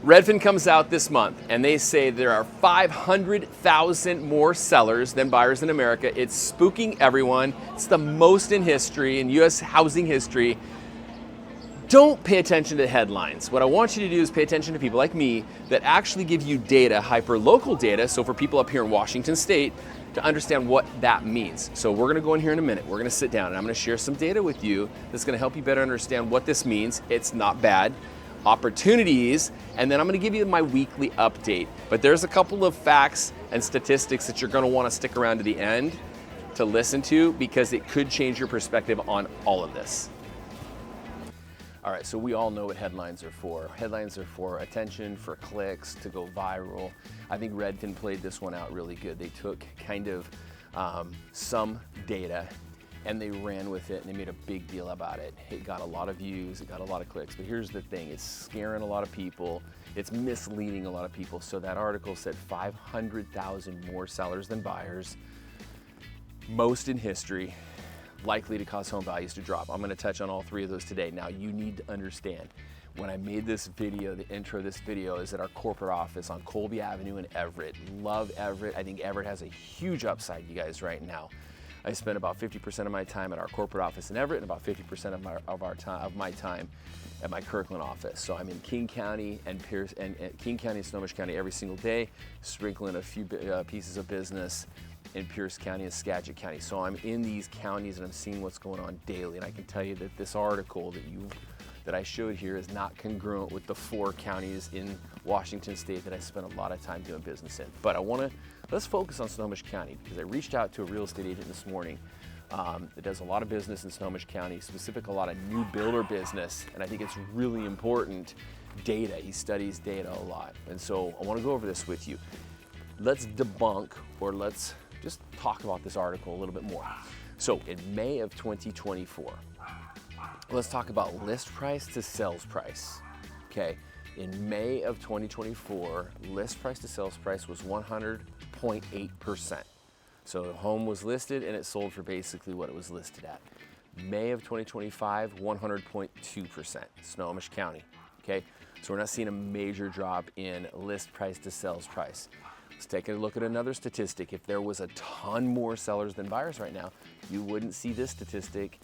Redfin comes out this month and they say there are 500,000 more sellers than buyers in America. It's spooking everyone. It's the most in history, in US housing history. Don't pay attention to headlines. What I want you to do is pay attention to people like me that actually give you data, hyper-local data, so for people up here in Washington State, to understand what that means. So we're gonna go in here in a minute. We're gonna sit down and I'm gonna share some data with you that's gonna help you better understand what this means. It's not bad. Opportunities, and then I'm gonna give you my weekly update. But there's a couple of facts and statistics that you're gonna wanna stick around to the end to listen to because it could change your perspective on all of this. All right, so we all know what headlines are for. Headlines are for attention, for clicks, to go viral. I think Redfin played this one out really good. They took kind of some data and they ran with it and they made a big deal about it. It got a lot of views, it got a lot of clicks, but here's the thing, it's scaring a lot of people, it's misleading a lot of people. So that article said 500,000 more sellers than buyers, most in history, likely to cause home values to drop. I'm gonna touch on all three of those today. Now you need to understand, when I made this video, the intro of this video is at our corporate office on Colby Avenue in Everett. Love Everett. I think Everett has a huge upside, you guys, right now. I spend about 50% of my time at our corporate office in Everett and about 50% of my time at my Kirkland office. So I'm in King County and King County and Snohomish County every single day, sprinkling a few pieces of business in Pierce County and Skagit County. So I'm in these counties and I'm seeing what's going on daily. And I can tell you that this article that I showed here is not congruent with the 4 counties in Washington State that I spent a lot of time doing business in. But let's focus on Snohomish County because I reached out to a real estate agent this morning that does a lot of business in Snohomish County, a lot of new builder business, and I think it's really important data. He studies data a lot. And so I want to go over this with you. Let's debunk, or let's just talk about this article a little bit more. So in May of 2024, let's talk about list price to sales price, okay? In May of 2024, list price to sales price was 100.8%. So the home was listed and it sold for basically what it was listed at. May of 2025, 100.2%, Snohomish County, okay? So we're not seeing a major drop in list price to sales price. Let's take a look at another statistic. If there was a ton more sellers than buyers right now, you wouldn't see this statistic,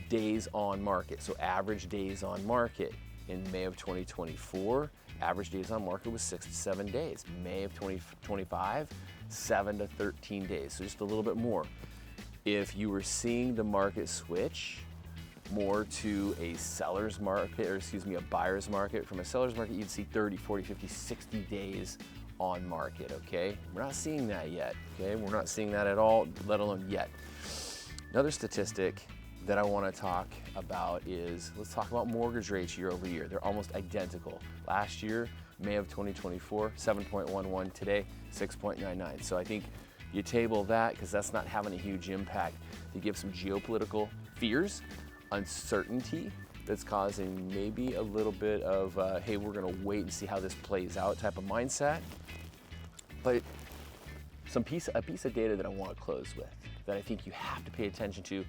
days on market. So average days on market in May of 2024, average days on market was 6 to 7 days. May of 2025, 7 to 13 days, so just a little bit more. If you were seeing the market switch more to a seller's market, or excuse me, a buyer's market, from a seller's market, you'd see 30, 40, 50, 60 days on market, okay? We're not seeing that yet, okay? We're not seeing that at all, let alone yet. Another statistic that I want to talk about is, let's talk about mortgage rates year over year. They're almost identical. Last year, May of 2024, 7.11. Today, 6.99. So I think you table that because that's not having a huge impact. You give some geopolitical fears, uncertainty that's causing maybe a little bit of, hey, we're gonna wait and see how this plays out type of mindset. But a piece of data that I want to close with, that I think you have to pay attention to,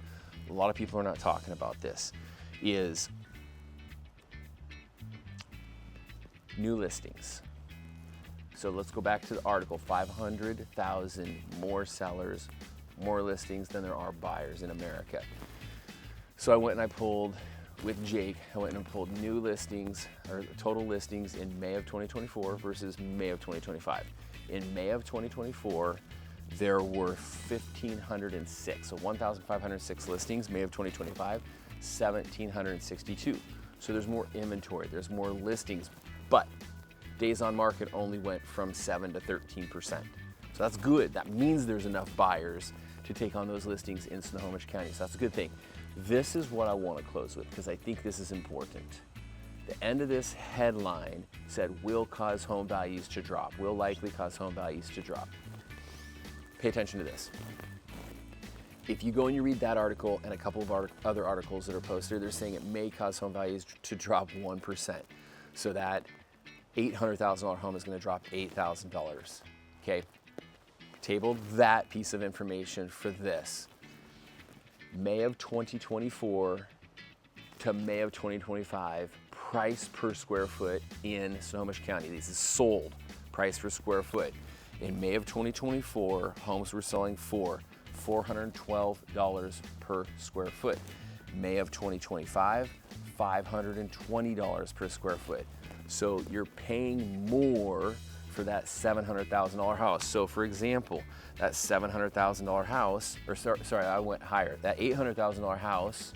a lot of people are not talking about this, is new listings. So let's go back to the article, 500,000 more sellers, more listings than there are buyers in America. So I went and I pulled, with Jake, I went and pulled new listings, or total listings in May of 2024 versus May of 2025. In May of 2024, there were 1,506, so 1,506 listings. May of 2025, 1,762. So there's more inventory, there's more listings, but days on market only went from 7 to 13%. So that's good. That means there's enough buyers to take on those listings in Snohomish County. So that's a good thing. This is what I want to close with because I think this is important. The end of this headline said, will cause home values to drop, will likely cause home values to drop. Pay attention to this. If you go and you read that article and a couple of other articles that are posted, they're saying it may cause home values to drop 1%. So that $800,000 home is going to drop $8,000. Okay? Table that piece of information for this. May of 2024 to May of 2025, price per square foot in Snohomish County. This is sold price per square foot. In May of 2024, homes were selling for $412 per square foot. May of 2025, $520 per square foot. So you're paying more for that $700,000 house. So for example, that $700,000 house, or sorry, I went higher. That $800,000 house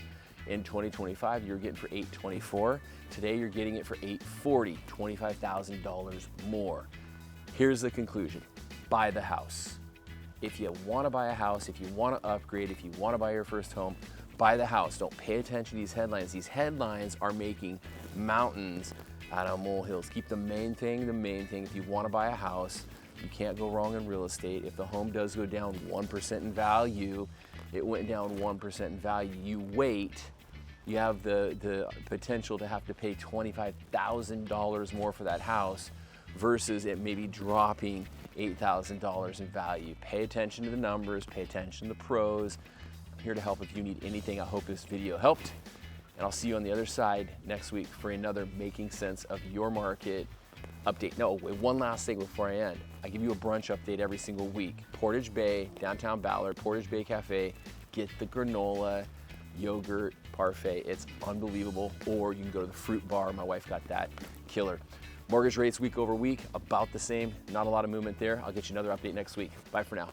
in 2025, you're getting for $824. Today, you're getting it for $840, $25,000 more. Here's the conclusion: buy the house. If you want to buy a house, if you want to upgrade, if you want to buy your first home, buy the house. Don't pay attention to these headlines. These headlines are making mountains out of molehills. Keep the main thing the main thing. If you want to buy a house, you can't go wrong in real estate. If the home does go down 1% in value, it went down 1% in value. You wait, you have the potential to have to pay $25,000 more for that house versus it maybe dropping $8,000 in value. Pay attention to the numbers, pay attention to the pros. I'm here to help if you need anything. I hope this video helped, and I'll see you on the other side next week for another Making Sense of Your Market update. No, wait, one last thing before I end. I give you a brunch update every single week. Portage Bay, downtown Ballard, Portage Bay Cafe. Get the granola yogurt parfait. It's unbelievable. Or you can go to the fruit bar. My wife got that. Killer. Mortgage rates week over week, about the same. Not a lot of movement there. I'll get you another update next week. Bye for now.